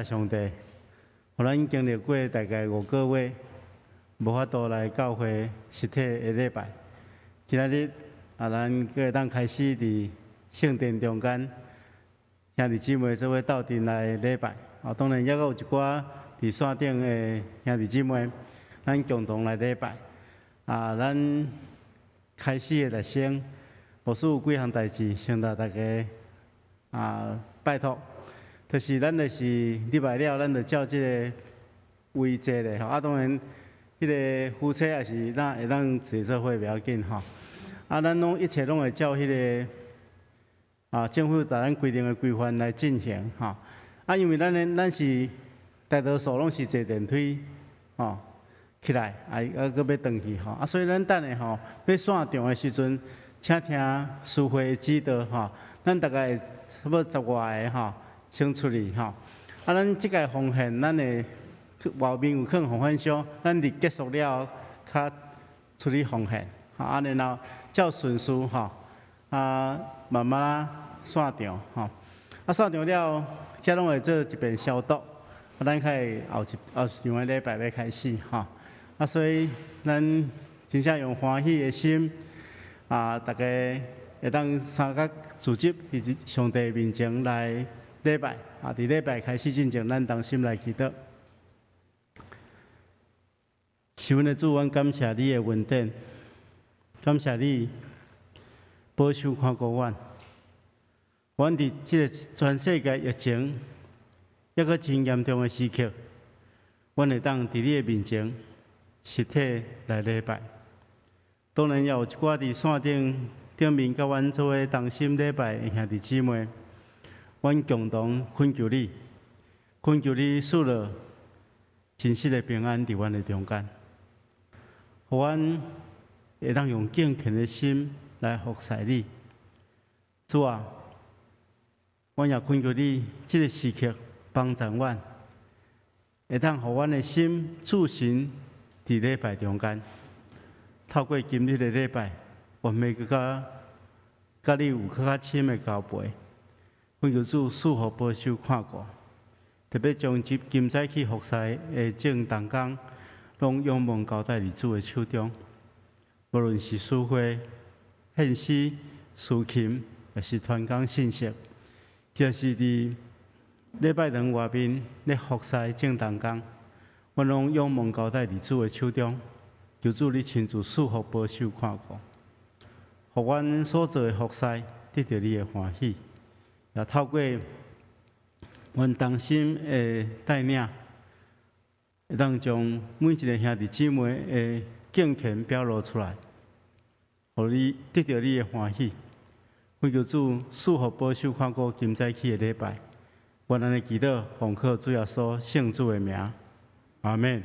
上帝，互咱经历过大概5个月，无法度来教会实体的礼拜。今仔日咱阁会当开始伫圣殿中间，兄弟姊妹做伙斗阵来礼拜。当然，抑阁有一寡伫线顶的兄弟姊妹，咱共同来礼拜。咱开始的热身，牧师有几项代志，先甲大家拜托。就是咱就是礼拜了，咱就照即个位坐咧吼。当然，迄个夫妻也是会当坐做伙袂要紧吼。咱一切拢会照迄个政府甲咱规定的规范来进行吼。因为咱是大多数拢是坐电梯吼起来，搁要转去吼。所以咱等下吼要线场的时阵，请听师会指导吼。咱大概差不多10外个吼。先处理吼，咱即个奉献，咱的外面有放奉献箱，咱伫结束了较处理奉献，然后照顺序吼，慢慢线场吼，线场了，则拢会做一遍消毒，咱开后一场的礼拜要开始吼，所以咱真正用欢喜的心，大家会当三角组织伫上帝面前来。礼拜伫礼拜开始之前，咱同心来祈祷。是阮的主，阮感谢你的恩典，感谢你保守看顾阮。阮伫即个全世界疫情抑阁真严重的时刻，阮会当伫你的面前实体来礼拜。当然，也有一寡伫线顶面甲阮做伙同心礼拜的兄弟姊妹。阮共同恳求你，恳求你赐落真实的平安伫阮的中间，互阮会当用敬虔的心来服侍你。主啊，阮也恳求你，这个时刻帮助阮，会当互阮的心驻心伫礼拜中间。透过今日的礼拜，我们会甲你有较深的交陪。恳求主赐福保守看顾，特别将今早起服侍的正同工，拢仰望交代伫主的手中。无论是书会、献诗、抒琴，也是传讲信息，就是伫礼拜堂外面咧服侍正同工，我拢仰望交代伫主的手中。求主你亲自赐福保守看顾，互阮所做的服侍得到你的欢喜。也透过阮同心的带领，会当将每一个兄弟姊妹的敬虔表露出来，互你得到你的欢喜。恳求主赐福保守看顾今早起的礼拜，愿安尼祈祷，奉靠主耶稣圣主的名，阿门。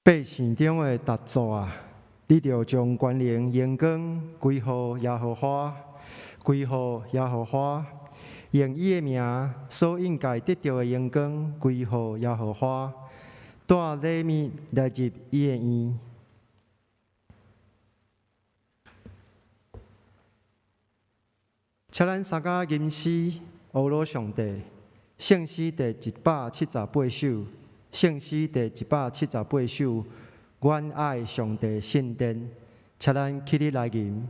百姓中的达族啊，你着将关灵荣光归乎耶和华，归乎耶和华，用伊的名所应该得到的荣光归乎耶和华，带礼物来入伊的院。请咱三甲吟诗，欧罗上帝，圣诗第178首，圣诗第178首，阮爱上帝圣殿，请咱起立来吟。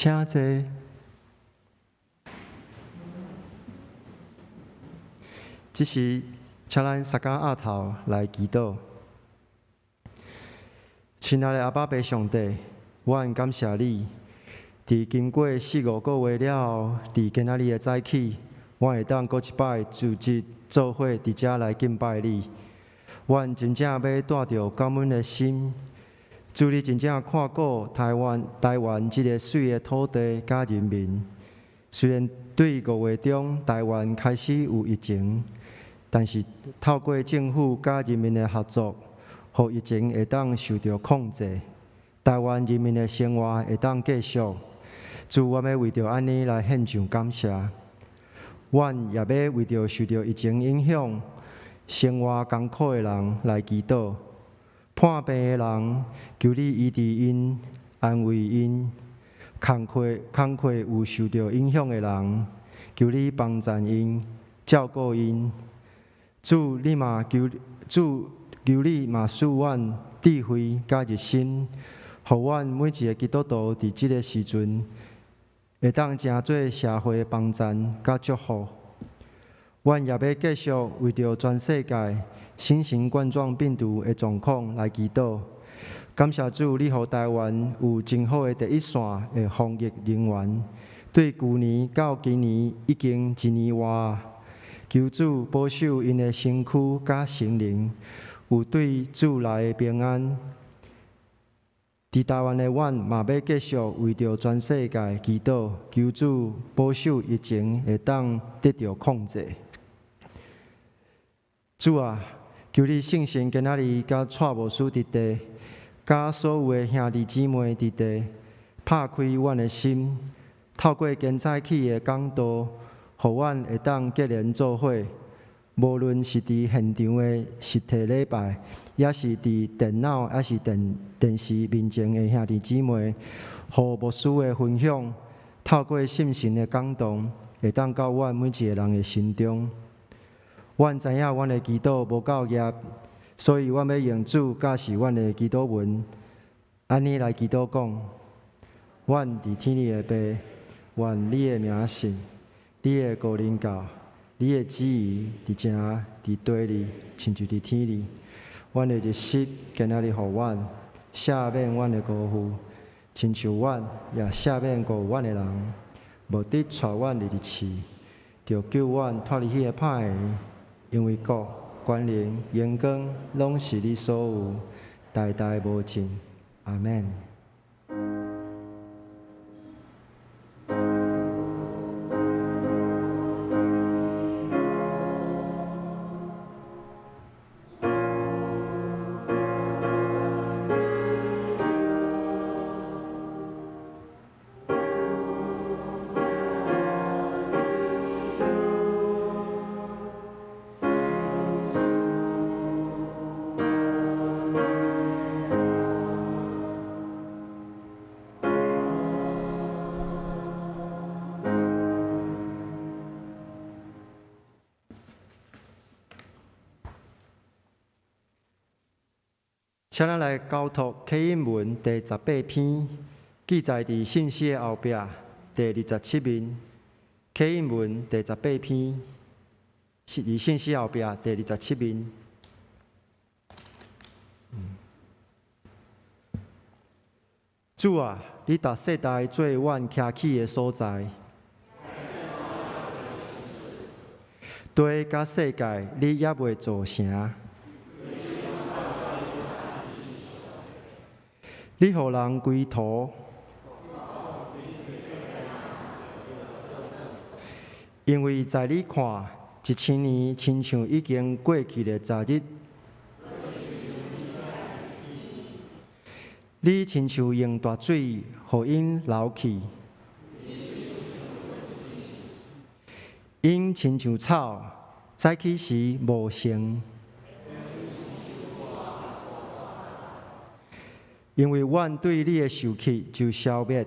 请坐。这时，请咱三甲额头来祈祷。亲爱的阿爸爸上帝，阮感谢你，伫经过4、5个月了后，伫今仔日的早起，阮会当搁一摆组织做伙伫遮来敬拜你。阮真正要带着感恩的心。主，你真正看顾台湾这个水的土地甲人民。虽然对5月中台湾开始有疫情，但是透过政府甲人民的合作，互疫情会当受到控制，台湾人民的生活会当继续。主，我要为着安尼来献上感谢。阮也要为着受到疫情影响、生活艰苦的人来祈祷。患病的人，求你医治因、安慰因；工课有受到影响的人，求你帮助因、照顾因。主，你嘛求你嘛赐阮智慧甲热心，互阮每一个基督徒伫即个时阵，会当成做社会的帮衬甲祝福。阮也要继续为着全世界新型冠状病毒的状况来祈祷。感谢主，你予台湾有真好的第一线的防疫人员。对去年到今年已经1年外，求主保守因的身躯甲心灵，有对主来的平安。伫台湾的阮嘛要继续为着全世界祈祷，求主保守疫情会当得到控制。主啊，求你圣神今仔日甲蔡牧师伫地，甲所有的兄弟姊妹伫地，拍开阮的心，透过今早起的讲道，互阮会当结连做伙。无论是伫现场的实体礼拜，也是伫电脑，也是电视面前的兄弟姊妹，互牧师的分享，透过信心的感动，会当到阮每一个人的心中。阮知影阮的祈祷无够业，所以阮要用主教示阮的祈祷文，安尼来祈祷讲：阮伫天里的爸，愿你的名圣，你的国临到，你的旨意伫正伫地里，亲像伫天里。阮的日食今仔日互阮，赦免阮的辜负，亲像阮也赦免辜负阮的人，无得带阮入去试，就救阮脱离迄个歹的。因为国、权能、荣光，拢是你所有，代代无尽。阿免。请咱来交托启应文第18篇，记载伫信息的后壁第27面。启应文第18篇，伫信息后壁第27面。主啊，你逐世代做阮徛起的所在，地甲世界你也未造成。你互人归途，因为在你看，1000年亲像已经过去的昨日。你亲像用大水，互因流去；因亲像草，早起时无成。因为阮对你的受气就消灭，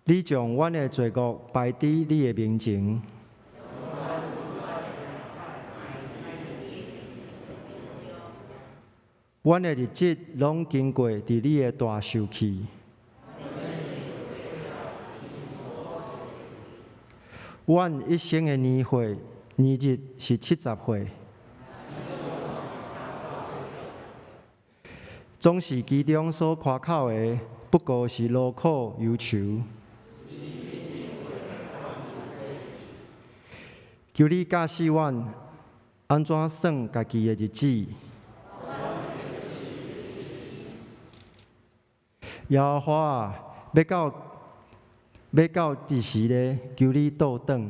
你将阮的罪恶摆伫你的面前，阮的日子拢经过伫你的大受气。阮一生的年日是70岁。总是其中所夸口的，不过是劳苦忧愁。求你教示阮，安怎算家己的日子。耶和华啊，要到第时呢？求你倒转。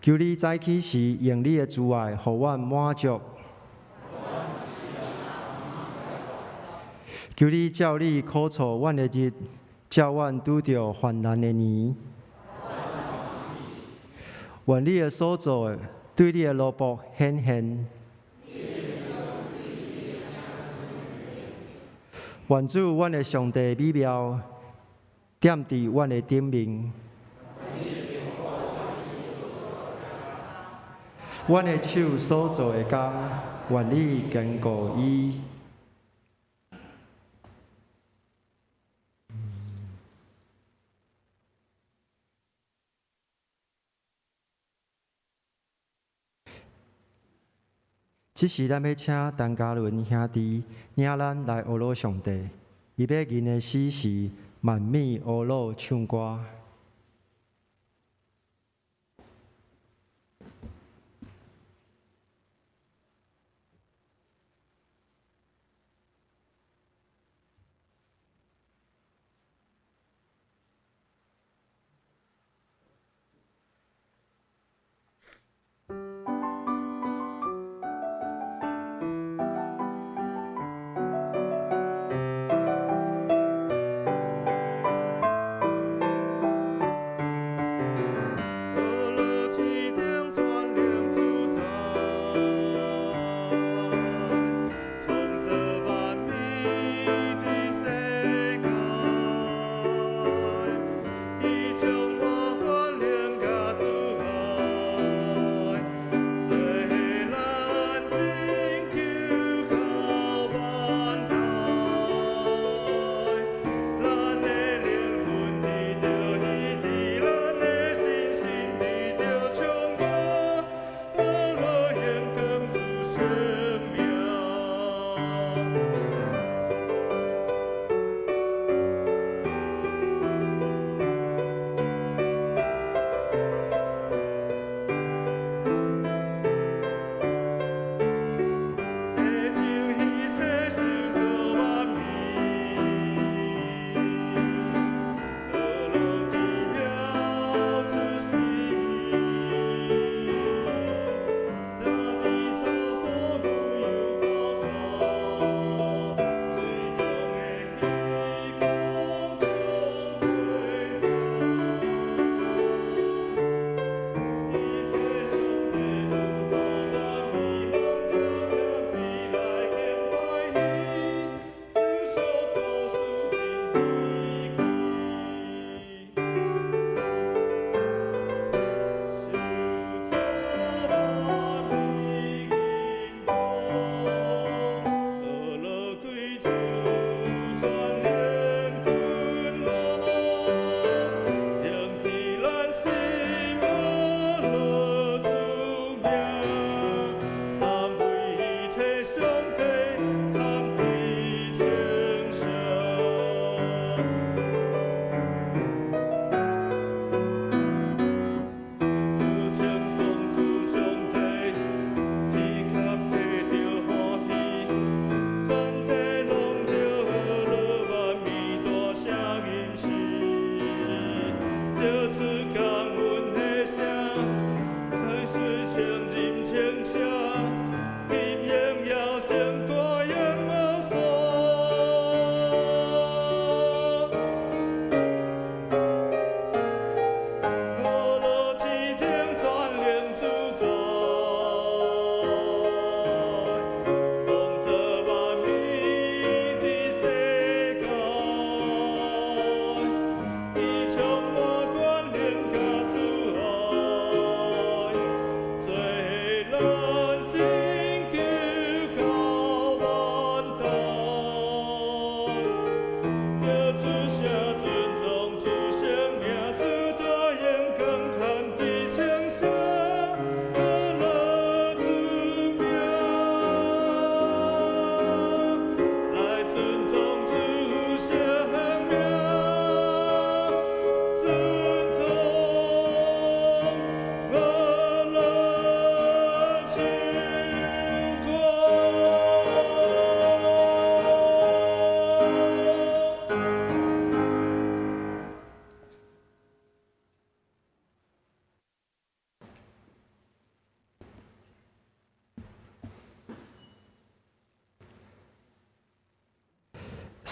求你早起时用你的慈爱，互阮满足。求你照你苦楚阮的日，叫阮拄着患难的年。愿你的所做的，对你的奴仆显现。愿主阮的上帝美妙，点伫阮的顶面。阮的手所做的工，愿你坚固伊。这时，咱要请陈嘉伦兄弟领咱来学罗上帝，伊要吟的诗是万米学罗唱歌。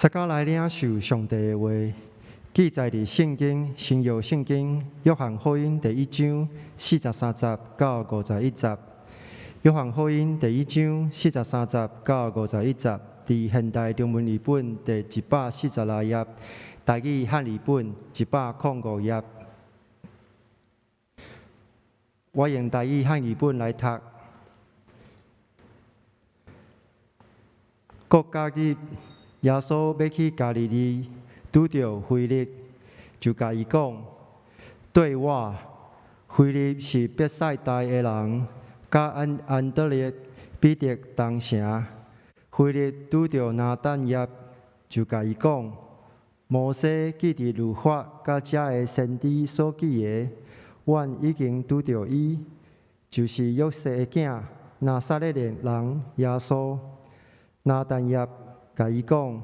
撒加来领受上帝的话，记载伫圣经新约圣经约翰福音第1章43节到51节。约翰福音第1章43节到51节，伫现代中文译本第146页，台语汉译本105页。我用台语汉译本来读。国家日，耶稣要去加利利，拄着腓力，就甲伊讲：对我，腓力是伯赛大的人。甲安德烈、彼得同城，腓力拄着拿但业，就甲伊讲：摩西记伫律法甲遮的先知所记的，阮已经拄着伊，就是约瑟的囝拿撒勒人耶稣。拿但业甲伊讲：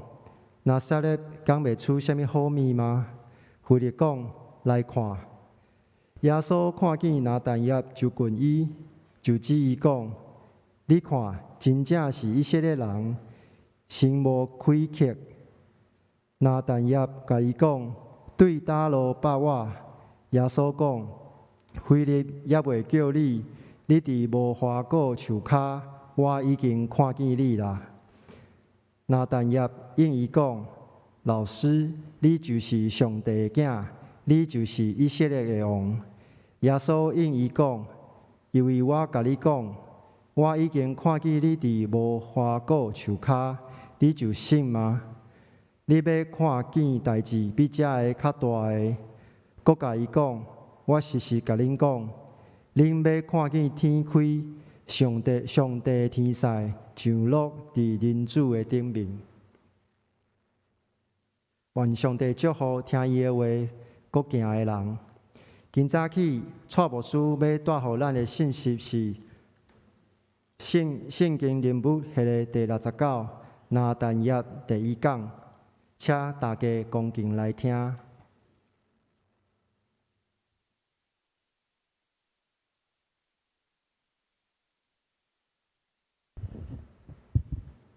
拿撒勒讲袂出啥物好物吗？腓力讲：来看。耶稣看见拿但业，就问伊。就指伊讲：你看，真正是以色列人，心无亏欠。拿但业甲伊讲：对打路把我。耶稣讲：腓力也未叫你，你伫无花果树骹，我已经看见你啦。拿但业应伊讲：老师，你就是上帝的囝，你就是以色列的王。耶稣应伊讲：因为我甲你讲，我已经看见你伫无花果树骹，你就信吗？你要看见代志比遮个较大个，搁甲伊讲，我实实甲恁讲，恁要看见天开，上帝天使降落伫人子的顶面。愿上帝祝福听伊的话，搁行的人。今早起，蔡牧师要带予咱的信息是圣经人物系列第69，拿但业第1讲，请大家恭敬来听。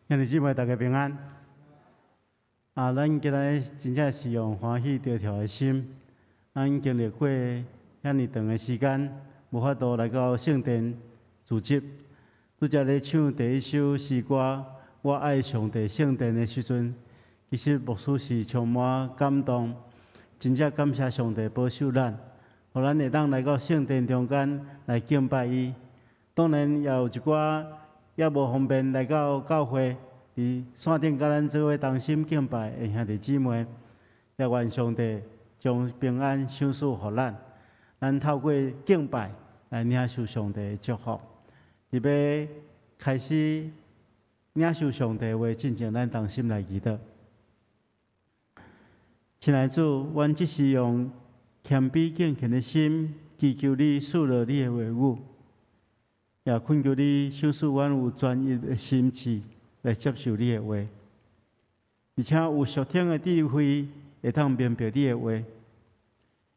兄弟姊妹，大家平安。咱今日真正是用欢喜得调的心。咱经历过遐尼长的时间，无法度来到圣殿聚集。拄则咧唱第一首诗歌《我爱上帝圣殿》的时阵，其实牧师是充满感动，真正感谢上帝保守咱，互咱会当来到圣殿中间来敬拜伊。当然也有一寡也无方便来到教会，伫线顶甲咱做伙同心敬拜的兄弟姊妹，也愿上帝将平安赏赐予咱，咱透过敬拜来领受上帝的祝福。预备开始领受上帝的话，进前咱同心来祈祷。亲爱的主，阮只是用谦卑敬虔的心，祈求你赐落你的话语，也恳求你赏赐阮有专一的心智来接受你的话，而且有属天的智慧。会当明白你的话，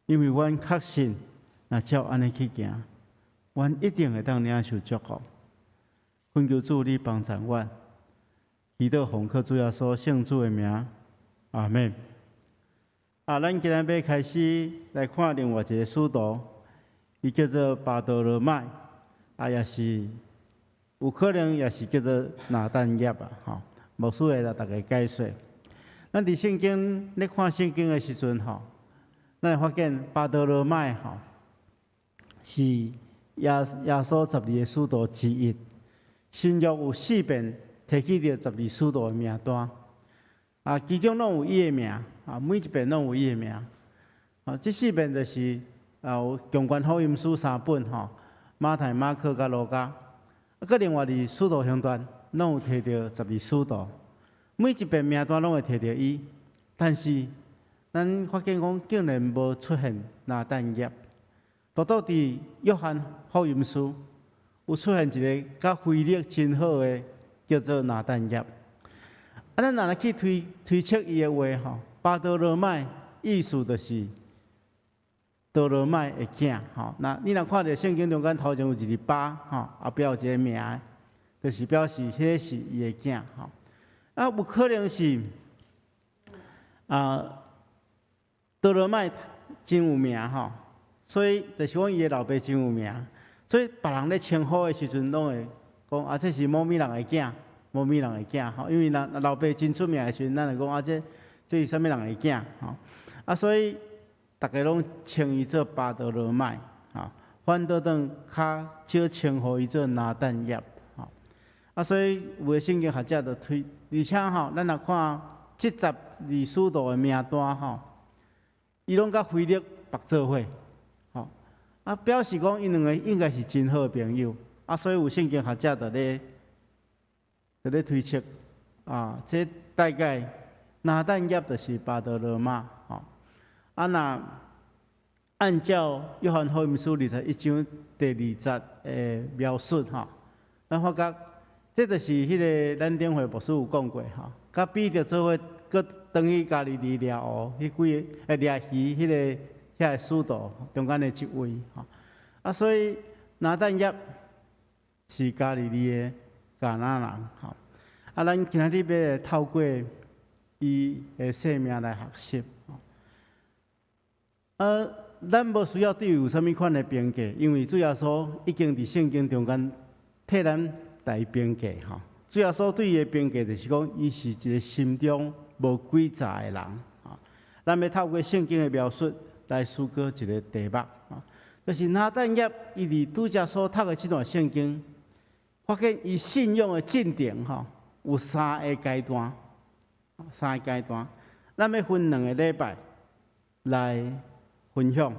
因为阮确信，若照安尼去行，阮一定会当领受祝福。恳求主你帮助阮，祈祷奉靠主耶稣圣主的名，阿门。咱今日要开始来看另外一个使徒，伊叫做巴多罗买，也是有可能也是叫做拿但业啊，牧师会来大家解说。咱伫圣经咧看圣经的时阵，咱会发现巴多罗买是耶稣12个使徒之一。新约有4遍提起着12使徒的名单，其中拢有伊的名，每一遍拢有伊的名。这4遍就是有共管福音书3本，马太、马可甲路加。佮另外伫使徒行传拢有提到12使徒。每一遍名单拢会摕到伊，但是咱发现讲竟然无出现拿但业。独独伫约翰福音书有出现一个甲腓力真好的，叫做拿但业。咱若来去推测伊的话，巴多罗买意思就是多罗买的囝。那你若看到圣经中间头前有一个巴，后壁有一个名，就是表示迄是伊的囝。有可能是多罗麦真有名吼，所以就是讲伊的老爸真有名，所以别人咧称呼的时阵，拢会讲这是某米人的囝，某米人的囝吼，因为老爸真出名的时阵，咱就讲这是啥物人的囝吼，所以大家拢称伊做巴多罗麦吼，反倒当较少称呼伊做拿但业吼，所以有的圣经学者就推，而且吼，咱若看72使徒的名单吼，伊拢甲腓力绑做伙，吼，表示讲因两个应该是真好的朋友，所以有圣经学者就咧推测，这大概拿但业就是巴多罗马，吼，若按照约翰福音书21章第20的描述，吼，咱发觉这就是迄个咱顶会牧师有讲过，吼，甲彼得做伙，搁等于加利利掠湖，迄几个掠鱼，迄个遐使徒中间的一位，吼，所以拿但业是加利利的迦南人，吼，咱今仔日要透过伊的生命来学习，咱无需要对伊有啥物款的评价，因为主耶稣已经伫圣经中间替咱来评价，吼。主耶稣对伊的评价就是讲，伊是一个心中无诡诈的人，咱要透过圣经的描述来思考一个题目，就是拿但业伊伫拄则所读的这段圣经，发现伊信仰的进程，吼，有三个阶段，咱要分2个礼拜来分享。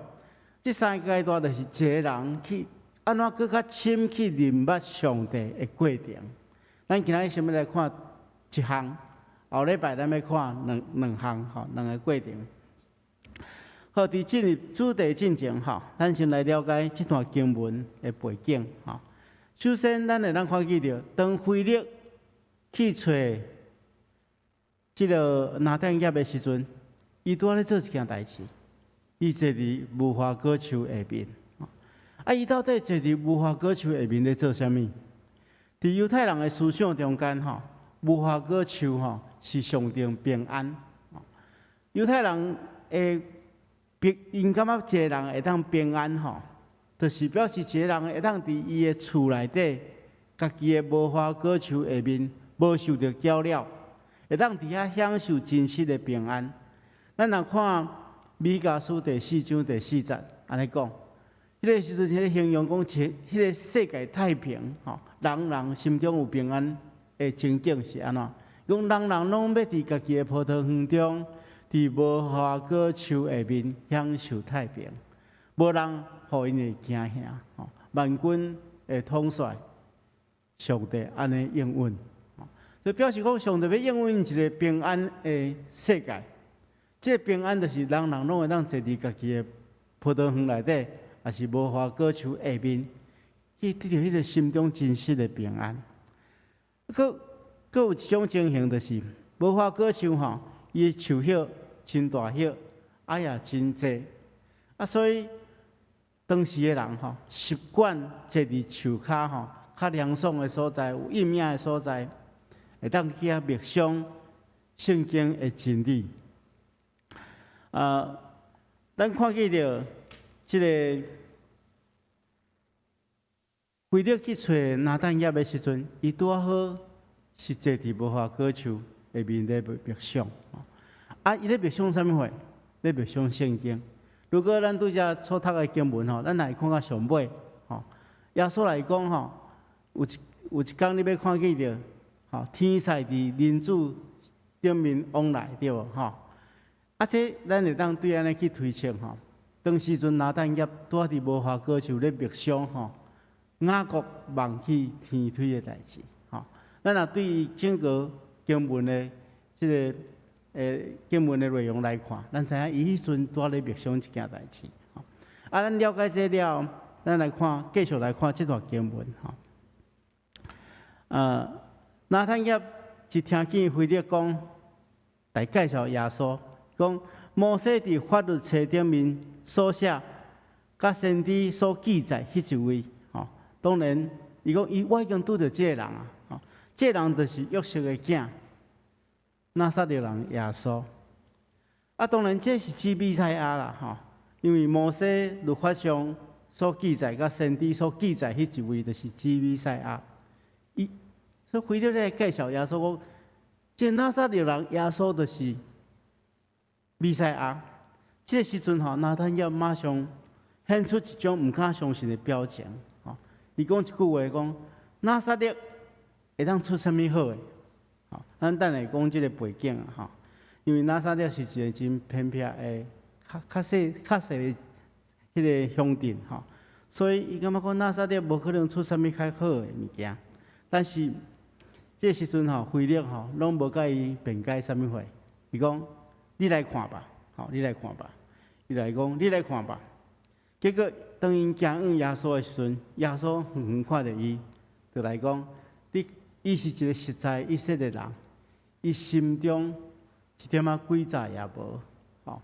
这3个阶段就是一个人去安怎搁较深去认捌上帝的过程。咱今仔日想要来看一项，后礼拜咱要看两项，吼，2个过程。好，伫进入主题进前，吼，咱先来了解这段经文的背景，吼。首先，咱会看见到，当腓力去找这个拿但业的时阵，伊拄咧做一件代志，伊坐伫无花果树下面。伊到底坐伫无花果树下面咧做啥物？伫犹太人的思想中间，吼，无花果树吼是象征平安。犹太人因感觉一个人会当平安，吼，就是表示一个人会当伫伊的厝内底，家己的无花果树下面无受到搅扰，会当伫遐享受真实的平安。咱若看米迦书第4章第4节，安尼讲。迄个时阵，迄个形容讲，迄个世界太平，吼，人人心中有平安的情景是安怎？讲人人拢要伫家己的葡萄园中，伫无花果树下面享受太平，无人互因会惊吓，吼，万军的统帅上帝安尼应允，就表示讲上帝要应允一个平安的世界。这个平安就是人人拢会当坐伫家己的葡萄园内底。也是无花果树下面，去得到迄个心中真实的平安。佫有一种情形，就是无花果树吼，伊的树叶真大叶，也真济，所以当时的人吼习惯坐伫树骹吼，较凉爽的所在，有阴影的所在，会当去遐默想圣经的真理。咱看见着。这个腓力去找拿但业的时阵，伊拄好是坐伫无花果树下面咧默想。伊咧默想啥物货？咧默想圣经。如果咱拄则所读的经文吼，咱来看到上尾吼，耶稣来讲吼，有一天你要看见着吼，天使伫人子顶面往来对无吼？这咱会当对安尼去推测吼。当时阵拿但业拄伫无花果树咧默想吼，雅各望去天梯的代志吼。咱若对于整个经文的这个经文的内容来看，咱知影伊迄阵拄咧默想一件代志吼。咱了解这了，咱来看继续来看这段经文吼。拿但业一听见腓力讲来介绍耶稣，讲摩西伫法律册顶面所写，甲先知所记载迄一位，吼，当然，伊讲我已经拄着这个人啊，吼，这个人就是约瑟的囝，拿撒勒人耶稣。当然这是指米赛亚啦，吼，因为摩西律法上所记载，甲先知所记载迄一位，就是指米赛亚。所以腓力咧介绍耶稣讲，这拿撒勒人耶稣就是米赛亚。这个时阵吼，拿但业马上显出一种毋敢相信的表情，吼，伊讲一句话讲，拿撒勒会当出啥物好诶？吼，咱等下讲即个背景啊，吼，因为拿撒勒是一个真偏僻诶，较细的迄个乡镇，吼，所以伊感觉讲拿撒勒无可能出啥物较好诶物件，但是这个时阵吼，腓力吼，拢无甲伊辩解啥物话，伊讲你来看吧，吼，你来看吧，伊来讲你来看吧。结果当因行往耶稣的时阵，耶稣远远看着伊，就来讲，伊是一个实在以色列人，伊心中一点仔诡诈也无，吼。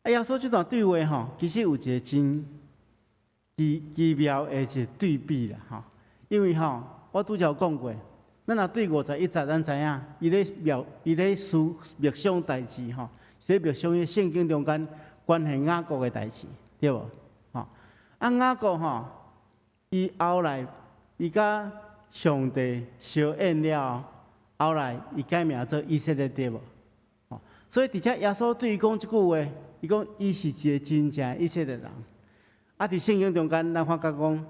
耶稣这段对话吼，其实有一个真奇妙的一个对比啦，吼，因为吼，我拄则有讲过。咱若对51节，咱知影，伊咧默想代志吼，是咧默想伊圣经中间关系雅各的代志，对无？吼，雅各吼，伊后来伊甲上帝相应了后来伊改名做以色列，对无？吼，所以伫遮耶稣对伊讲即句话，伊讲伊是一个真正以色列人。伫圣经中间，咱发觉讲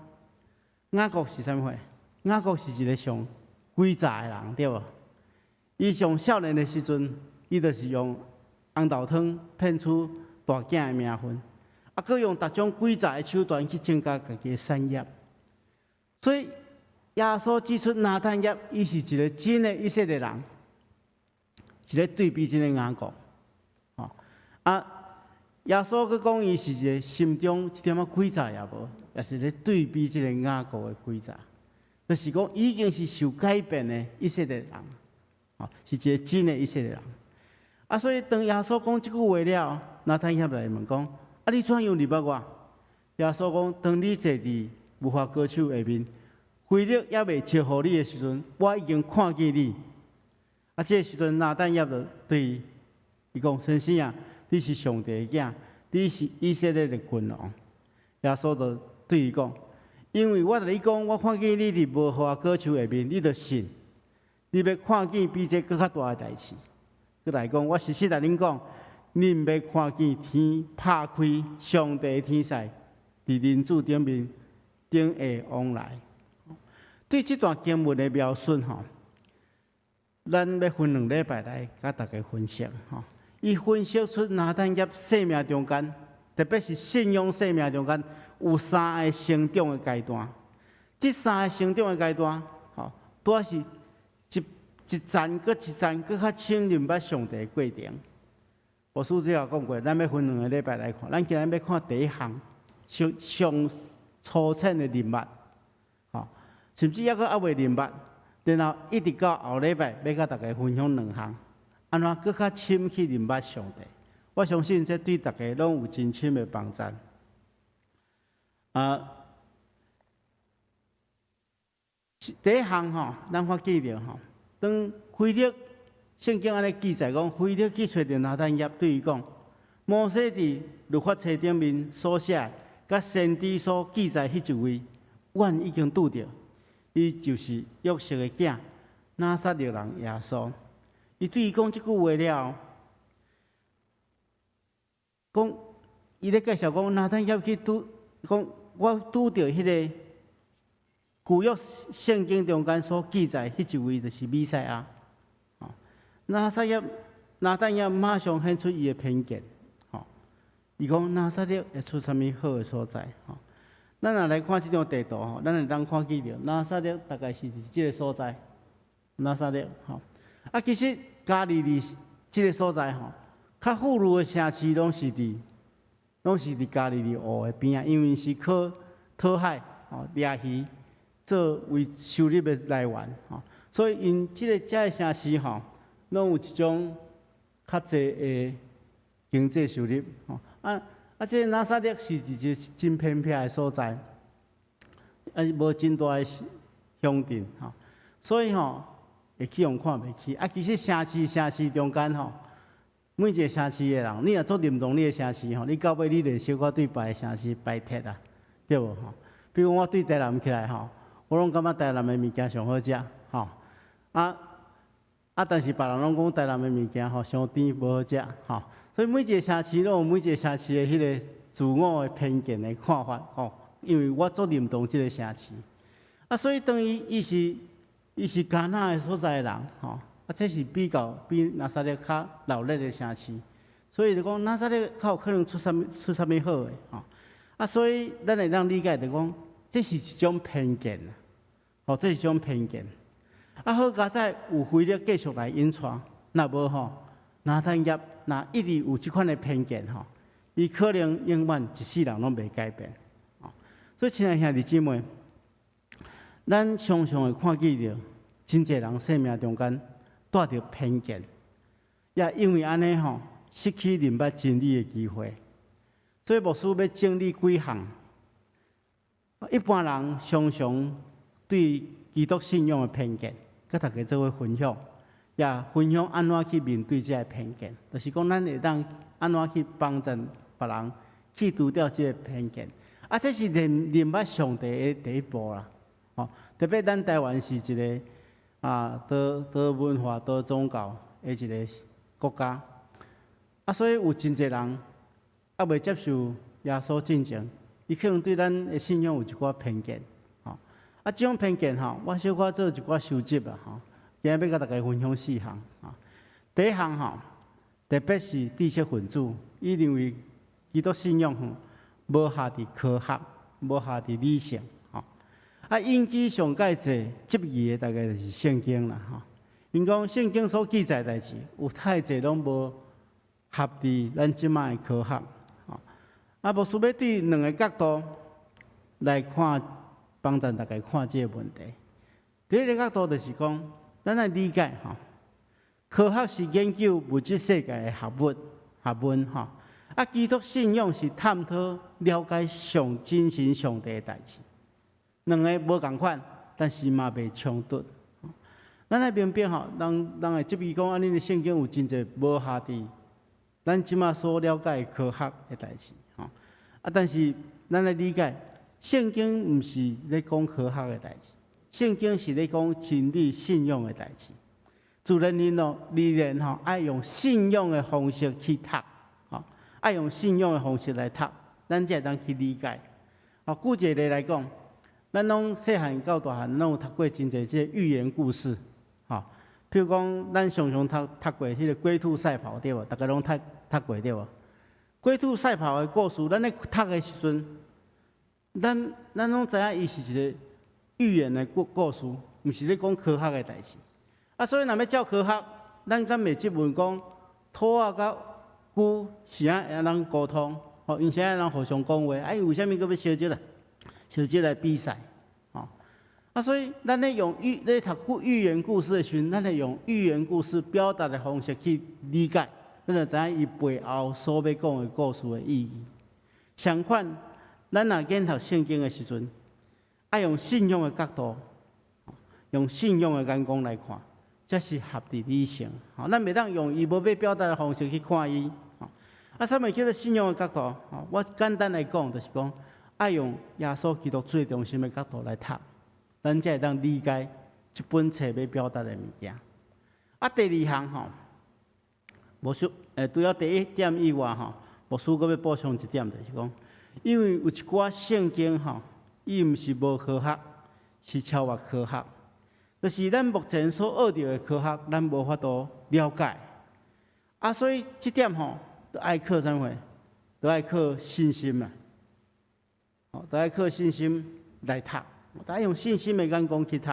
雅各是啥物货？雅各是一个上诡诈的人，对无？伊上少年的时阵，伊就是用红豆汤骗取大囝的名分，佮用各种诡诈的手段去增加家己的产业。所以耶稣指出拿但业，伊是一个真的以色列人，是咧对比真个雅各。耶稣佮讲伊是一个心中一点仔诡诈也无，也是咧对比即个雅各的诡诈。就是讲，已经是受改变的以色列人，是一个真的以色列人。所以当耶稣讲即句话了，拿但业来问讲：你怎样入捌我？耶稣讲：当你坐伫无花果树下面，腓力还未招呼你的时阵，我已经看见你。这个时阵，拿但业就对伊讲：先生啊，你是上帝的囝，你是以色列的君王。耶稣就对伊讲。因为我甲你讲，我看见你伫无花果树下面，你就信。你要看见比这更较大的代志。佮来讲，我实实来恁讲，恁要看见天拍开，上帝的天使伫人子顶面顶下往来。对这段经文的描述吼，咱要分2礼拜来甲大家分析吼。伊分析出拿但业生命中间，特别是信仰生命中间。有3个成长的阶段，这3个成长的阶段，都是一站搁一站搁较深认捌上帝的过程。我书之后讲过，咱要分2个礼拜来看。咱今日要看第一项，上粗浅的认捌，甚至还阁未认捌，然后一直到后礼拜要甲大家分享2项，安怎搁较深去认捌上帝。我相信这对大家拢有真深的帮助。第一项吼，咱发记着吼，当腓力圣经安尼记载讲，腓力去找着拿但业，对伊讲，摩西伫律法册顶面所写，甲先知所记载迄一位，阮已经拄着，伊就是约瑟的囝，拿撒勒人耶稣。伊对伊讲即句话了，讲伊咧介绍讲，拿但业去讲。我拄着迄个旧约圣经中间所记载迄一位，就是弥赛亚。拿但业马上显出伊的偏见，伊讲拿撒勒会出啥物好的所在？咱若来看即张地图吼，咱会当看见着拿撒勒大概是伫即个所在。拿撒勒其实加利利即个所在吼，较富裕的城市拢是伫加利利湖的边啊，因为是靠讨海掠鱼作为收入的来源所以因这个城市拢有一种较济的经济收入这拿撒勒是一个真偏僻的所在，无真大的乡镇所以会去用看袂起其实城市中间每一个城市的人，你若做认同你的城市吼，你到尾你就小可对别个城市排斥啊，对无吼？比如我对台南起来吼，我拢感觉台南的物件上好食吼，但是别人拢讲台南的物件吼伤甜无好食吼，所以每一个城市拢有每一个城市的迄个自我的偏见的看法吼，因为我做认同即个城市，所以等于伊是加纳的所在的人吼。这是比拿撒勒较热闹的城市，所以就讲拿撒勒较有可能出啥物好的吼。所以咱会当理解就讲，这是一种偏见啦，这是一种偏见。好佳在有规律继续来引传，若无吼，若产业若一直有即款的偏见吼，伊可能永远一世人拢袂改变。所以亲爱兄弟姊妹，咱常常会看见着真侪人生命中间带着偏见，也因为安尼吼，失去明白真理的机会。所以牧师要整理几项，一般人常常对基督信仰的偏见，甲大家做伙分享，也分享安怎去面对这个偏见，就是讲咱会当安怎去帮助别人去除掉这个偏见。这是明白上帝的第一步啦。特别咱台湾是一个多文化、多宗教的一个国家，所以有真侪人未接受耶稣进前，伊可能对咱的信仰有一寡偏见，这种偏见我小可做一寡收集啦，今日要甲大家分享4项。第一项特别是知识分子，伊认为基督信仰无下伫科学，无下伫理性。引起上介侪质疑的大概就是圣经啦，因讲圣经所记载代志，有太侪拢无合伫咱即卖的科学。牧师要对2个角度来看，帮助大家看这个问题。第一个角度就是讲，咱来理解科学是研究物质世界的学问基督信仰是探讨了解上真神上帝的代志。2个无共款，但是嘛袂冲突。咱来明白人会质疑讲，安尼的圣经有真侪无下伫咱即马所了解的科学的代志但是咱来理解，圣经毋是咧讲科学的代志，圣经是咧讲真理信仰的代志。自然理念爱用信仰的方式去读爱用信仰的方式来读，咱才会当去理解。举一个例来讲。咱拢细汉到大汉，拢有读过真侪即个寓言故事，譬如讲，咱常常读过迄个龟兔赛跑，对无？大家拢读过对无？龟兔赛跑的故事，咱咧读的时阵，咱拢知影伊是一个寓言的故事，毋是咧讲科学的代志。所以若要照科学，咱敢袂质问讲，兔仔甲龟是安人沟通，因是安人互相讲话，为虾米搁要相即来比赛，所以咱咧读寓言故事的时阵，咱会用寓言故事表达的方式去理解，咱就知影伊背后所要讲的故事的意义。相反，咱若研读圣经的时阵，爱用信仰的角度，用信仰的眼光来看，才是合伫理性。咱袂当用伊无要表达的方式去看伊。啥物叫做信仰的角度？我简单来讲，就是讲。爱用耶稣基督最中心的角度来读，咱才会当理解这本册要表达的物件。第2项牧师除了第1点以外牧师阁要补充一点，就是讲，因为有一寡圣经伊毋是无科学，是超越科学，就是咱目前所学到的科学，咱无法度了解。所以这点就爱靠啥货？就爱靠信心嘛。都要靠信心来读，都要用信心的眼光去读。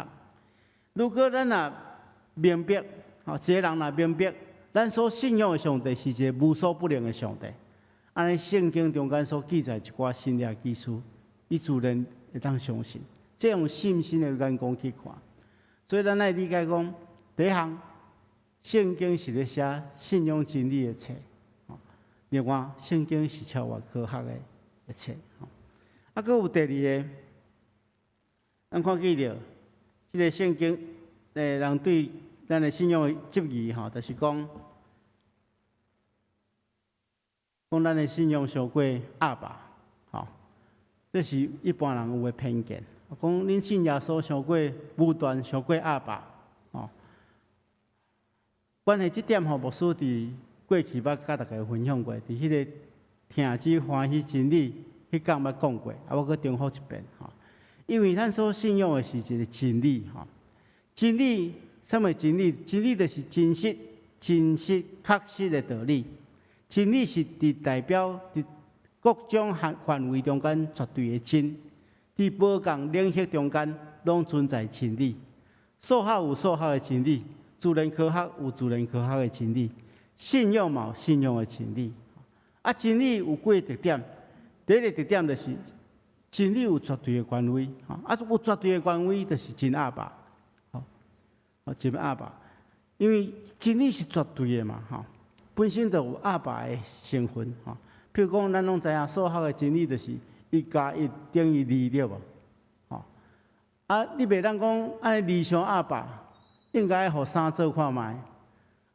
如果咱若明白，一个人若明白，咱所信仰的上帝是一个无所不能的上帝，安尼圣经中间所记载一寡神迹奇事，伊自然会当相信。这用信心的眼光去看，所以咱来理解讲，第1项，圣经是咧写信仰真理的册，另外，圣经是超越科学的册。佫有第2个，咱看见着，即个圣经，人对咱的信仰的质疑就是讲，讲咱的信仰伤过阿爸，吼，这是一般人有诶偏见。讲恁信耶稣伤过武断，伤过阿爸，吼。关于即点吼，牧师伫过去捌甲大家分享过，伫迄个听之欢喜真理迄讲捌讲过，我搁重复一遍吼。因为咱所信仰的是一个真理吼，真理什么真理？真理就是真实、真实、确实的道理。真理是代表伫各种范围中间绝对的真，伫无共领域中间拢存在真理。数学有数学的真理，自然科学有自然科学的真理，信仰嘛有信仰的真理。啊，真理有几个特点？第一个特点就是真理有绝对的权威，啊，有绝对的权威就是真阿爸，真阿爸，因为真理是绝对的嘛，本身就有阿爸的成分，譬如讲，咱拢知影数学的真理就是1+1等于2，对无？啊，你袂当讲安尼2相阿爸，应该互3做看卖。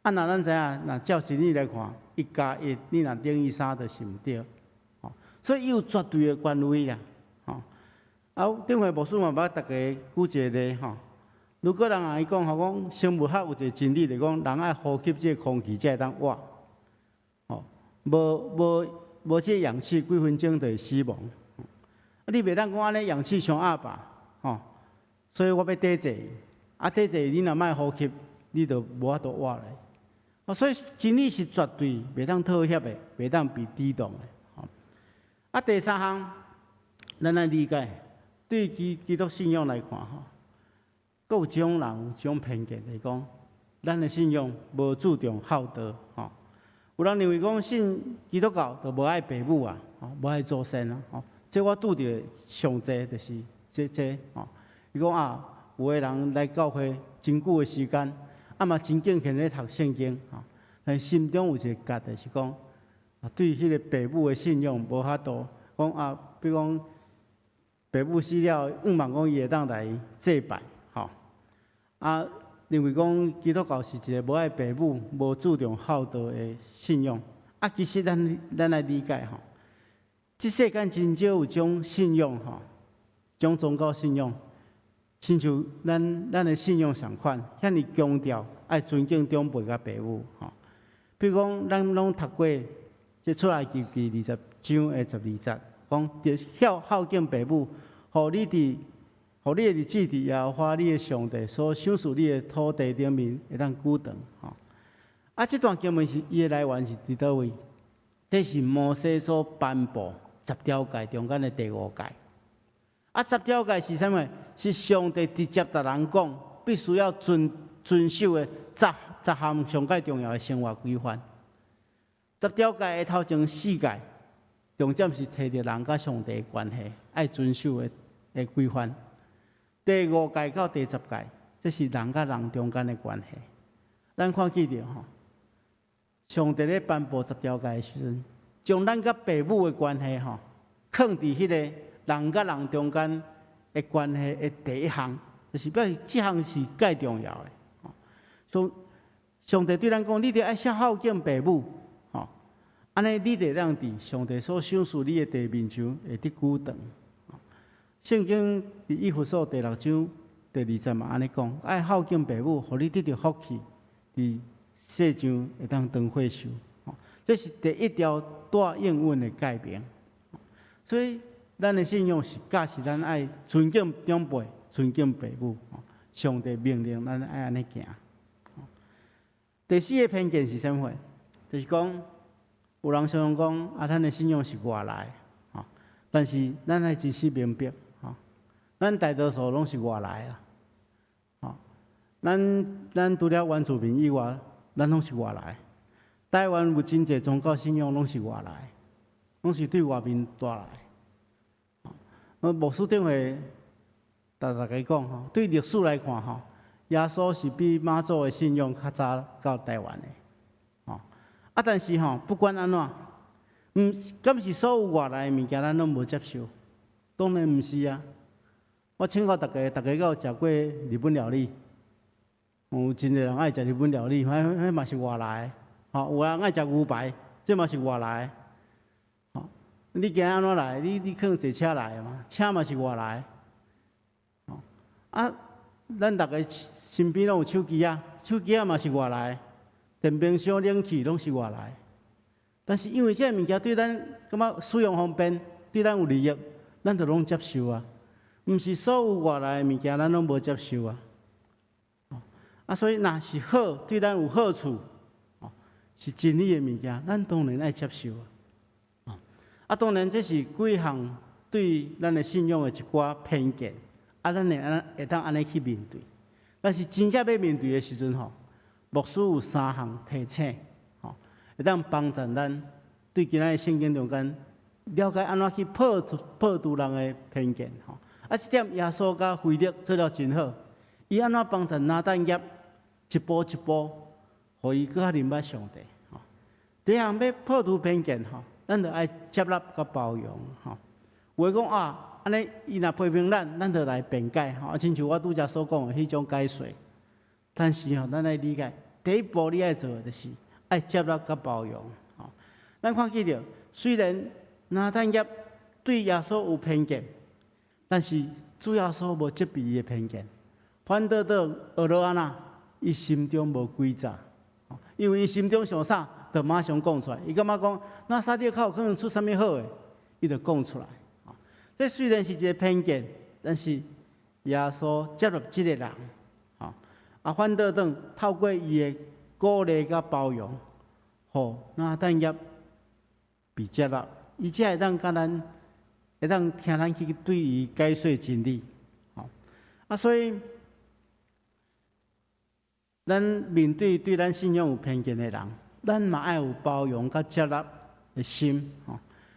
啊，若咱知影，若照真理来看，1+1你若等于3，就是毋对。所以伊有绝对的权威啦。啊，顶回牧师嘛捌大家举一个例吼。如果人安尼讲，讲生物学有一个真理，就是讲人爱呼吸这空气才会当活。无这氧气几分钟就会死亡。啊，你袂当讲安尼氧气伤阿爸，所以我要抵制。啊，抵制你若莫呼吸，你就无法度活来。所以真理是绝对袂当妥协的，袂当被抵挡的。啊，第三项，咱来理解，对基督信仰来看，阁有一种人有一种偏见，就是讲，咱的信仰无注重孝道，有人认为讲信基督教就无爱父母啊，无爱祖先啊，这我拄着上济就是这，伊讲啊，有个人来教会真久的时间，啊嘛真敬虔咧读圣经，但心中有一个结，就是讲，对迄个父母的信仰无法度，讲啊，比如讲父母死了，毋茫讲伊会当来祭拜，啊。认为讲基督教是一个无爱父母、无注重孝道的信仰。啊，其实咱来理解吼，即世间真少有种信仰种宗教信仰，亲像咱的信仰相款，遐尼强调爱尊敬长辈甲父母比如讲，咱拢读过即出埃及记20章的12节，讲要孝敬父母，互你的日子伫耶和华你的上帝所赏赐你的土地顶面会当久长啊，这段经文是伊的来源是伫倒位？这是摩西所颁布10条诫中间的第5诫。啊，10条诫是啥物？是上帝直接甲人讲，必须要遵守的10项上界重要的生活规范。10条诫的头前4诫，重点是提着人甲上帝的关系，爱遵守的规范。第5诫到第10诫，这是人甲人中间的关系。咱看记着上帝咧颁布10条诫的时阵，将咱甲父母的关系放伫迄个人甲人中间的关系的第一项，就是表示这项是介重要的。所以上帝对咱讲，你得爱孝敬父母，安尼你得让伫上帝所赏赐你的地面上会得久长。圣经伫以弗所第6章第20节嘛，安尼讲，爱孝敬父母，互你得到福气，伫世上会当长岁寿。这是第一条大应允的诫命。所以，咱的信仰是教是咱爱尊敬长辈、尊敬父母。上帝命令咱爱安尼行。第4个偏见是啥货？就是讲，有人常常讲啊，咱的信仰是外来，但是咱爱真实明白。咱大多数拢是外来啦，咱除了原住民以外，咱拢是外来。台湾有真侪宗教信仰拢是外来，拢是对外面带来。牧师顶回大家讲对历史来看耶稣是比妈祖的信仰较早到台湾的，但是不管安怎，敢是所有外来的物件咱拢无接受？当然毋是啊。我请教大家有食过日本料理？有真侪人爱食日本料理，迄嘛是外来的。有人爱食牛排，这嘛是外来的。你今安怎来？你可能坐车来嘛，车嘛是外来。啊，咱逐个身边拢有手机啊，手机嘛是外来，电冰箱、冷气拢是外来。但是因为这物件对咱感觉使用方便，对咱有利益，咱就拢接受啊。毋是所有外来的物件咱拢无接受啊。所以若是好，对咱有好处，是真理的物件，咱当然爱接受啊。当然这是几项对咱的信仰的一寡偏见，咱会当安尼去面对。但是真正要面对的时阵牧师有3项提醒，会当帮助咱对今仔日圣经中间了解安怎去破除人的偏见。这点耶稣甲腓力做了真好，伊安怎帮助拿但业一步一步，互伊更较明白上帝。第一项要破除偏见咱就爱接纳甲包容话讲安尼伊若批评咱就来辩解亲像我拄则所讲的迄种解说。但是咱爱理解，第一步你爱做的就是爱接纳甲包容。咱看见着，虽然拿但业对耶稣有偏见，但是主耶稣无责备伊的偏见，反倒学落安那，伊心中无诡诈，因为伊心中想啥，就马上讲出来。伊感觉讲，那撒滴口可能出啥物好诶，伊就讲出来。这虽然是一个偏见，但是耶稣接纳这个人，反倒透过伊的鼓励甲包容，那但业被接纳，伊才会当甲咱，会当听咱去对伊解说真理。所以咱面对咱信仰有偏见的人，咱嘛爱有包容甲接纳的心。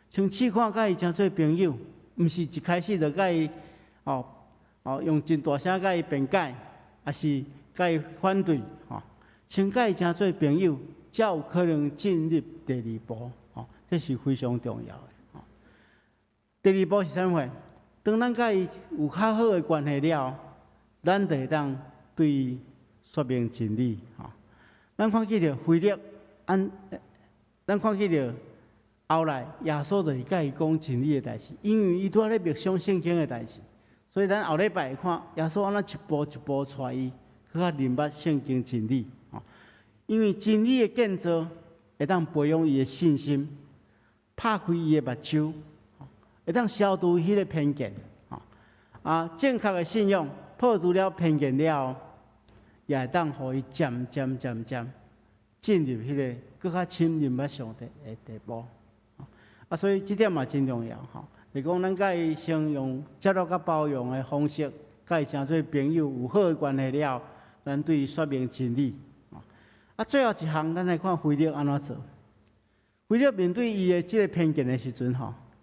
像试看甲伊诚做朋友，毋是一开始就甲伊用真大声甲伊辩解，也是甲伊反对先甲伊诚做朋友，才有可能进入第二步。这是非常重要的。第二步是啥物？当咱甲伊有较好的关系了，咱就会当对伊说明真理。咱看见着腓力，咱看见着后来耶稣就会甲伊讲真理的代志，因为伊拄仔咧默想圣经的代志，所以咱后礼拜会看耶稣安怎一步一步带伊，更较明白圣经真理。因为真理的建造会当培养伊的信心，拍开伊的目睭，会当消除迄个偏见。正确的信仰破除了偏见了后，也会当互伊渐渐进入迄个更较深明白上帝的地步。所以这点嘛真重要就是讲咱甲伊先用接纳甲包容的方式，甲伊成做朋友，有好的关系了，咱对伊说明真理。最后一项，咱来看腓力安怎做。腓力面对伊的这个偏见的时阵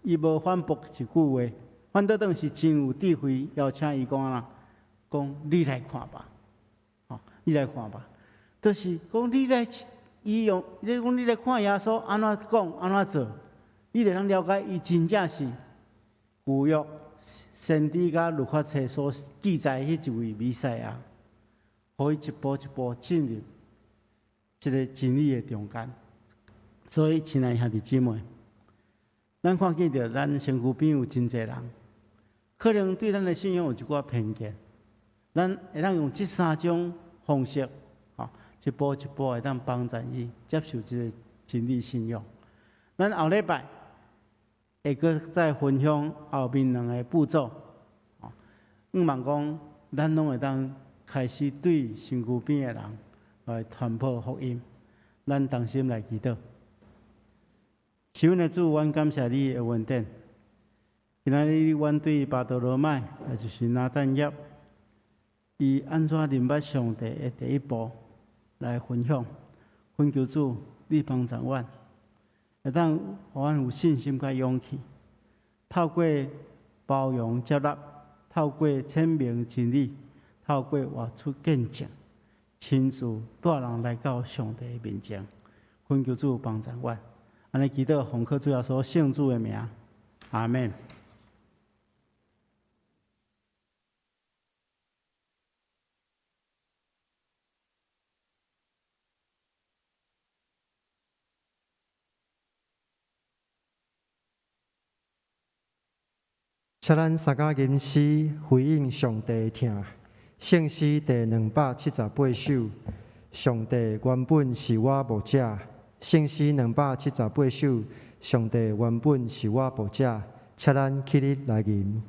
伊无反驳一句话，反倒是真有智慧，邀请伊讲讲你来看吧，你来看吧，就是讲你来，你讲你来看耶稣安怎讲安怎做，你就通了解伊真正是旧约先知甲律法册所记载迄一位弥赛亚，互伊一步一步进入这个真理的中间。所以，亲爱的兄弟姊妹，咱看见着咱身躯边有真侪人，可能对咱的信仰有一寡偏见，咱会当用这3种方式，一步一步会当帮助伊接受这个真理信仰。咱后礼拜会阁再分享后面2个步骤，希望讲咱拢会当开始对身躯边的人来传播福音。咱同心来祈祷。是阮的主，阮感谢你的恩典。今仔日阮对巴多罗买，也就是拿但业，伊安怎明白上帝的第一步来分享。恳求主，你帮助阮，会当互阮有信心甲勇气，透过包容接纳，透过阐明真理，透过活出见证，亲自带人来到上帝的面前。恳求主帮助阮。安尼祈祷，奉靠主耶稣圣主的名，阿门。请咱三甲吟诗回应上帝的听。圣诗第278首，上帝原本是我牧者。圣诗278首，上帝原本是我牧者。请咱起立来吟。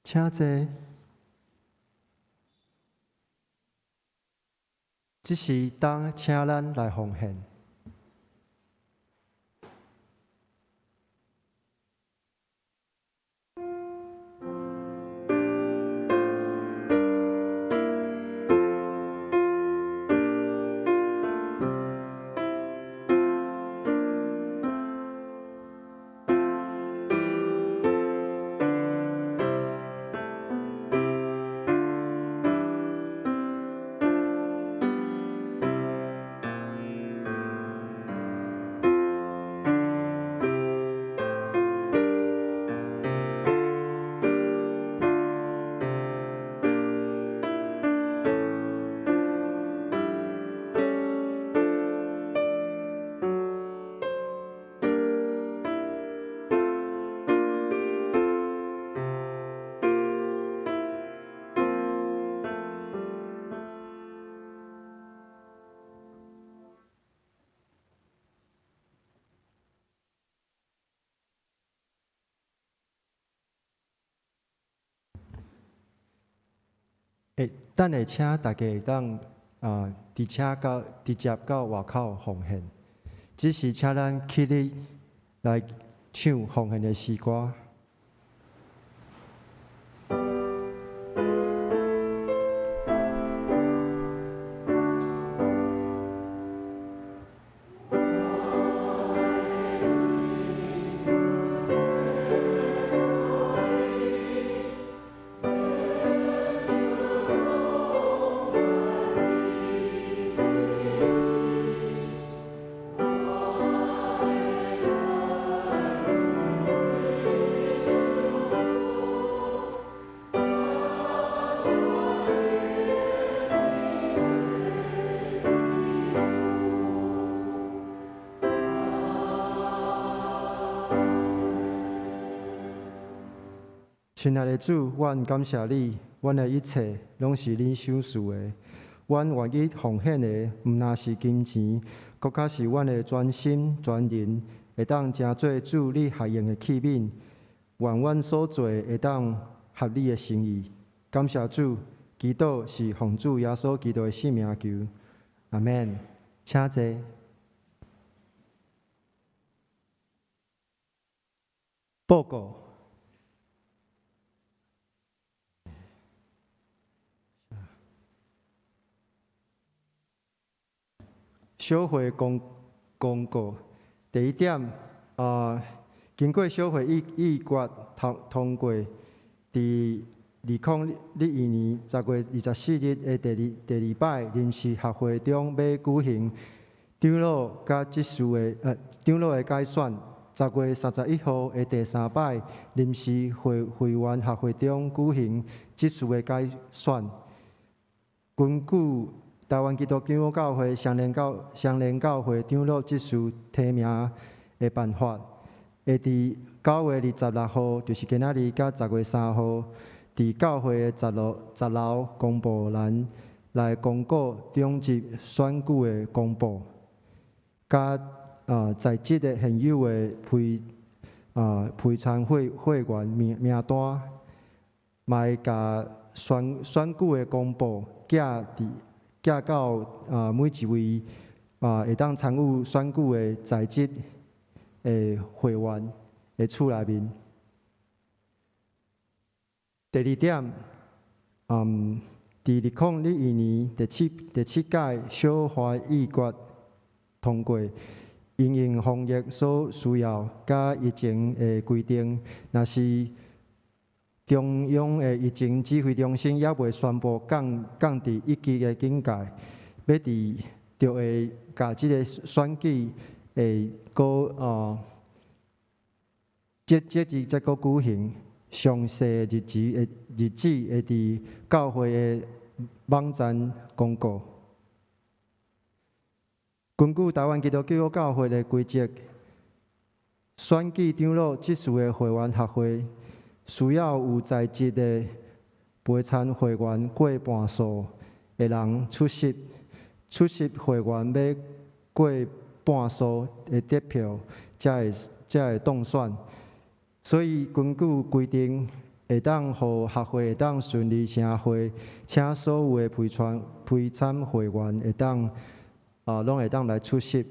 请坐。这时当请咱来奉献。等下请大家当直接到外口奉献，只是请咱起立来唱奉献的诗歌。亲爱的主，阮感谢你，阮的一切拢是恁赏赐的。阮愿意奉献的，毋若是金钱，搁较是阮的专心全人，会当成做主你合用的器皿。愿阮所做会当合你的心意。感谢主，祈祷是奉主耶稣基督的圣名求，阿免。请坐。报告。小会公告第一点，经过小会议决通过，伫2012年10月24日的第二摆临时学会中，要举行长老甲执事的长老的改选。10月31号的第三摆临时会员学会中举行执事的改选。根据台湾基督教教会相连教会长老执事提名的办法，会伫9月26号，就是今仔日，甲10月3号，伫教会的十楼公布栏来公告中级选举的公布，甲在职的现有的陪参会员名单，卖甲选举的公布寄到每一位会当参与选举的在职的会员的厝内面。第二点，伫2012年第七届小会议决通过，因应防疫所需要，甲疫情的规定，若是中央的疫情指挥中心也未宣布降至1级的警戒，就会甲即个选举会即再举行。详细的日子会伫教会的网站公告。根据台湾基督教教会的规则，选举长老执事的会员学会需要有在职的陪参会员过半数的人出席，会员要过半数的得票才会当选。所以根据规定，会当互学会会当顺利成会，请所有的陪参会员会当拢会当来出席。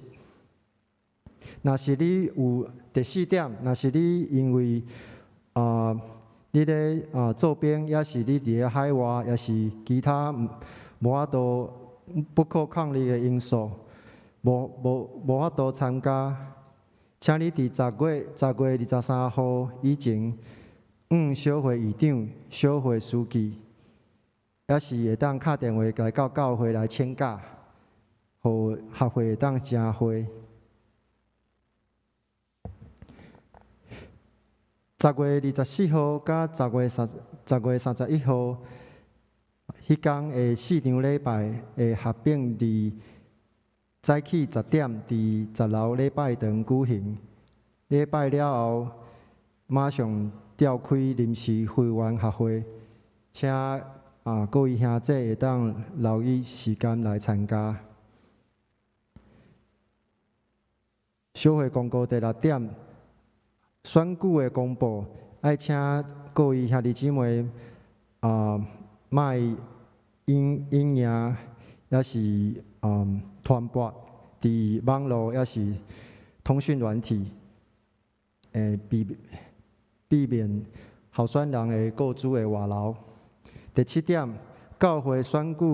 若是你有第四点，若是你因为你咧做兵，也是你伫咧海外，也是其他无法度不可抗力的因素，无法度参加。请你伫10月23号以前，小会议长、小会书记，也是会当敲电话来到教会来请假，互学会会当正会。10月24号甲10月31号，迄天的4场礼拜会合并伫早起10点，伫10楼礼拜堂举行。礼拜了后，马上召开临时会员学会，请各位兄弟会当留意时间来参加。小会公告第6点，选举的公布，爱请各位兄弟姊妹莫应也是传播伫网络也是通讯软体，避免候选人的个资的外流。第7点，教会选举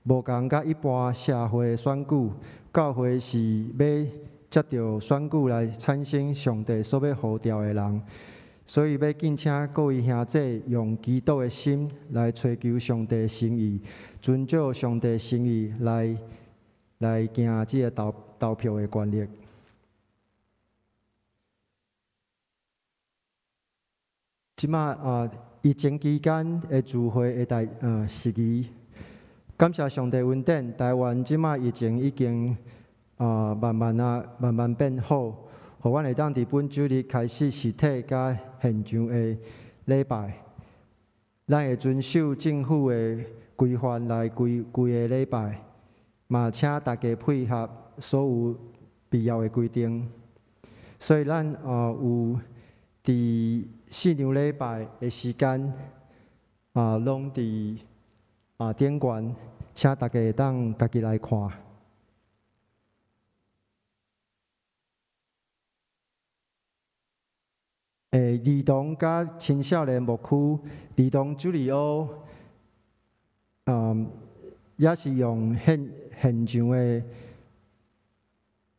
无共甲一般社会选举，教会是要接着选举来产生上帝所要呼召的人，所以要敬请各位兄弟用基督的心来追求上帝的心意，遵照上帝的心意来行这个投票的权利。即马疫情期间的聚会的时期，感谢上帝恩典，台湾即马疫情已经慢慢变好，互阮会当伫本周日开始实体甲现场的礼拜。咱会遵守政府的规范来规个礼拜，嘛请大家配合所有必要的规定。所以咱有伫4场礼拜的时间，拢伫顶悬，请大家会当家己来看。儿童甲青少年牧区，儿童主日学，也是用现场的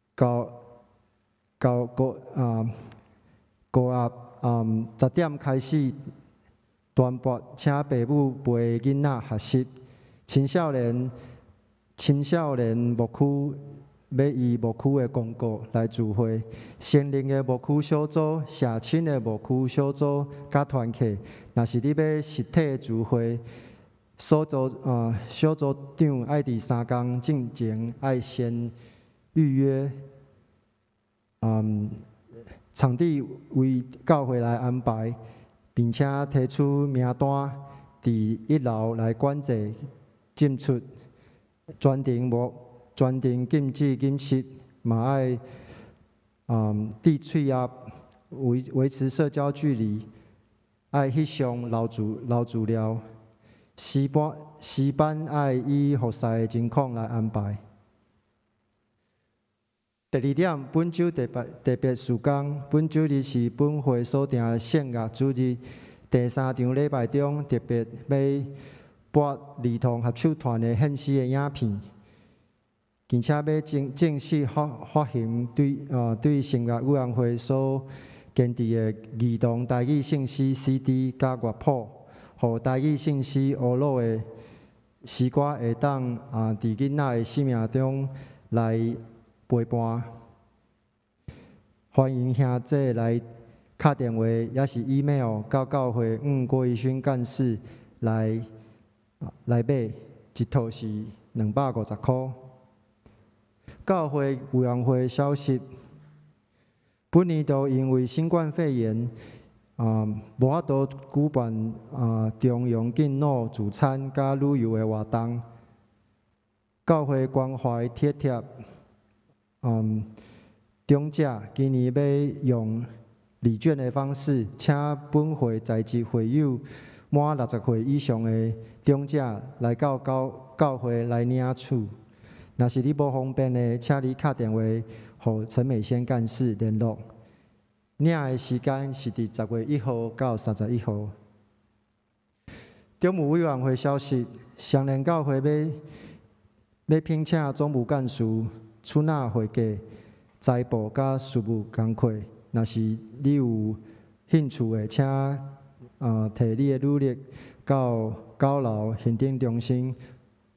高压10点开始传播，请父母陪囡仔学习。青少年牧区要以牧区的公告来聚会，成人的牧区小组、社青的牧区小组甲团契，若是你要实体聚会，小组长爱伫3天之前爱先预约，场地为教会来安排，并且提出名单，伫1楼来管制进出，专程禁止饮食，嘛爱滴喙压，维持社交距离，爱翕相留资料。时班爱以服侍的情况来安排。第2点，本周特别事工，本周日是本会所定的圣乐主日。第3场礼拜中，特别要播儿童合唱团的献诗的影片，并且要正式发行对圣乐委员会所建立的儿童台语圣诗 CD 加乐谱，互台语圣诗学录的诗歌会当伫囡仔的生命中来陪伴。欢迎兄弟来敲电话，也是 email 到教会郭义勋干事来买，一套是250块。教会委员会消息，本年度因为新冠肺炎，无法度举办中央敬老聚餐甲旅游的活动。教会关怀贴长者今年要用礼券的方式，请本会在籍会友满60岁以上的长者来到教会来领取。若是你无方便的，请你敲电话予陈美仙干事联络。领的时间是伫10月1号到31号。中务委员会消息，双连教会要聘请总务干事、出纳会计、财部甲事务工作。若是你有兴趣的，请摕你的履历到高楼行政中心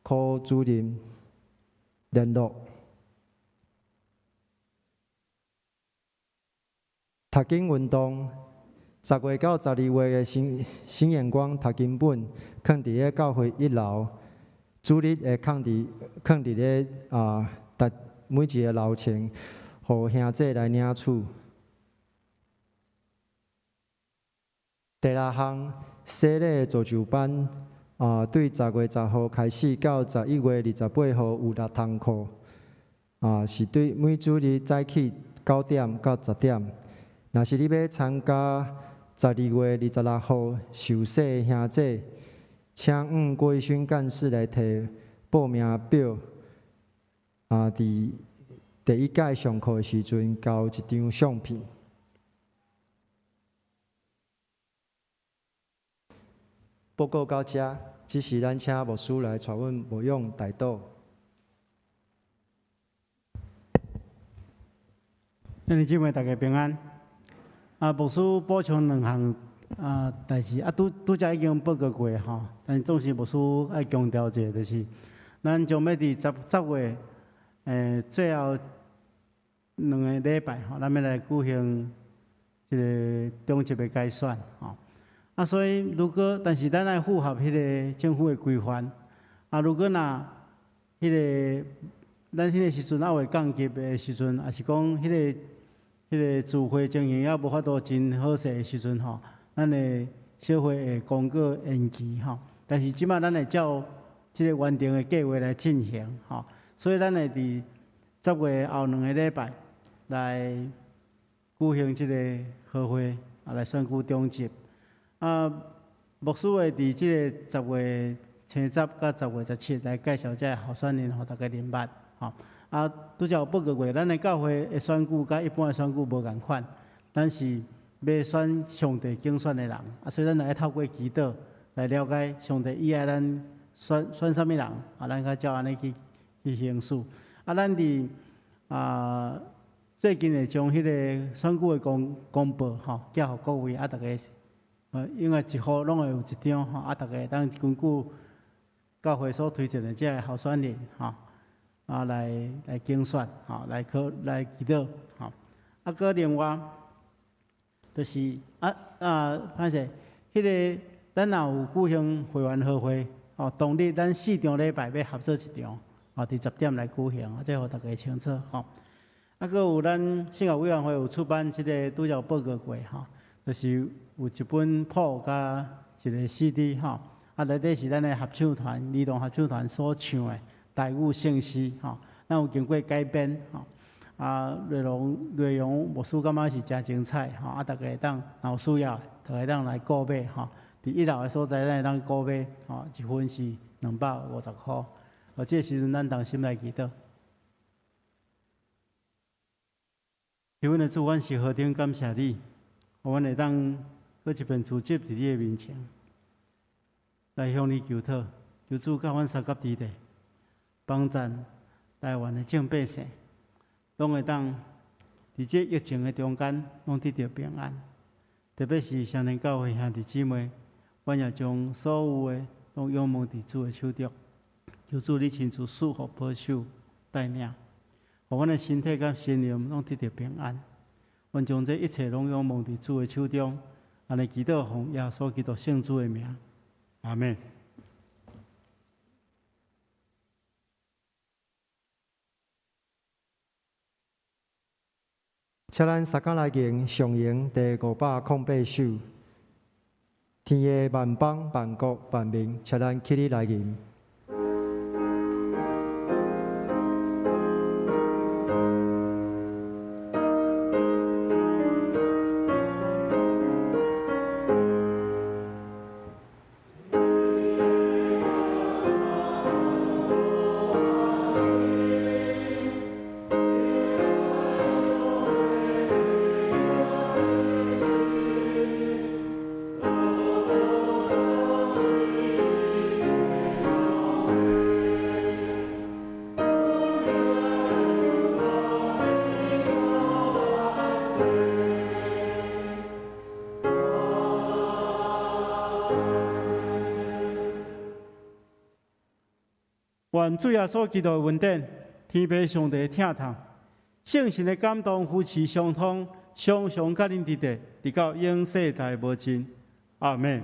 科主任联络。读经运动，10月到12月的新眼光读经本，放伫咧教会1楼，主日会放伫咧每一个楼层，互兄弟来领取。第6项，洗礼造就班，对10月10号开始到11月28号有6堂课，是对每主日早起9点到10点。若是你要参加12月26号受洗的兄弟，请郭义勋干事来摕报名表，伫第1届上课的时阵交1张相片。报告到这，只是咱请牧师来带阮牧养代祷。兄弟姊妹，大家平安。牧师补充2项代志，拄则已经报告过吼，但总是牧师爱强调者，就是咱将要伫10月最后2个礼拜吼，咱要来举行一个中级的改选吼。所以但是咱爱符合迄个政府的规范。如果咱迄个时阵会降级的时阵，也是讲迄个聚会情形也无法度真好势的时阵吼，咱会小会会公告延期吼。但是即马咱会照即个原定的计划来进行吼，所以咱会伫10月后2个礼拜来举行即个好会，来选举中执。牧师会伫即个10月青10到10月17来介绍这候选人，互大家认捌吼。拄则有报告过，咱的教会的选举甲一般的选举无共款，咱是要选上帝竞选的人，所以咱来透过祈祷来了解上帝以爱咱选啥物人，咱较照安尼去行事。咱伫最近会将迄个选举的公报寄互各位，大家因为一号拢会有一张大家当根据教会所推荐的这候选人来竞选来祈祷搁另外就是歹势，迄个咱若有举行会员好会当日咱4场礼拜要合作一场伫10点来举行这互大家清楚搁有咱圣教委员会有出版即个拄则有报告过就是有一本谱甲一个 CD 内底是咱的合唱团儿童合唱团所唱的台语圣诗咱有经过改编内容牧师感觉是真精彩大家会当若有需要，大家会当来购买伫1楼的所在咱会当购买一份是250块。这时阵咱同心来祈祷。求阮的主，阮是何等感谢你，阮会当搁一遍自执伫你的面前，来向你求讨，求主甲阮三甲之地，帮赞台湾的众百姓，拢会当伫这疫情的中间，拢得到平安。特别是双年教会兄弟姊妹，阮也将所有的拢仰望伫主的手中，求主你亲自赐福保守带领。互阮的身体甲心灵拢得到平安，阮将这一切拢仰望伫主的手中，安尼祈祷奉耶稣基督圣主的名，阿门。请咱三甲来敬上迎第508首。天的万邦万国万民，请咱起立来敬。愿主耶稣基督的恩典、天父上帝的疼痛、圣神的感动、夫妻相通，常常甲恁伫地，直到永世代无尽。阿门。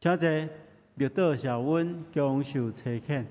请坐，密道小温享受车客。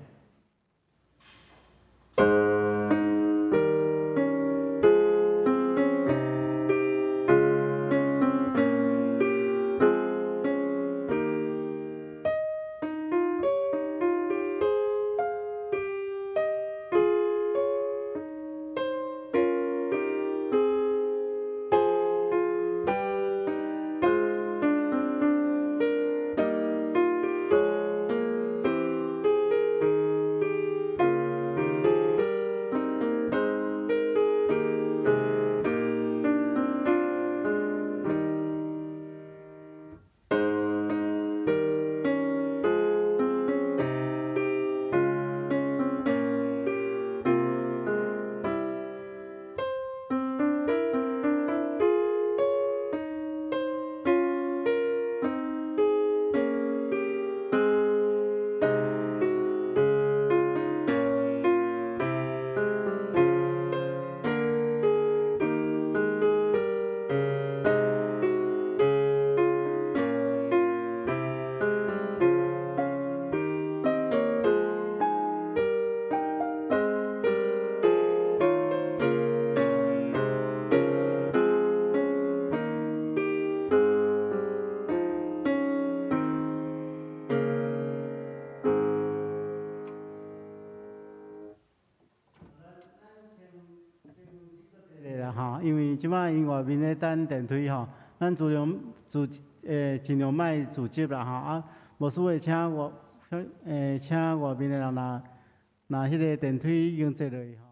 因为即摆因外面咧等电梯吼，咱尽量莫自接啦吼，啊，无需要请外面的人若迄个电梯已经坐落去吼。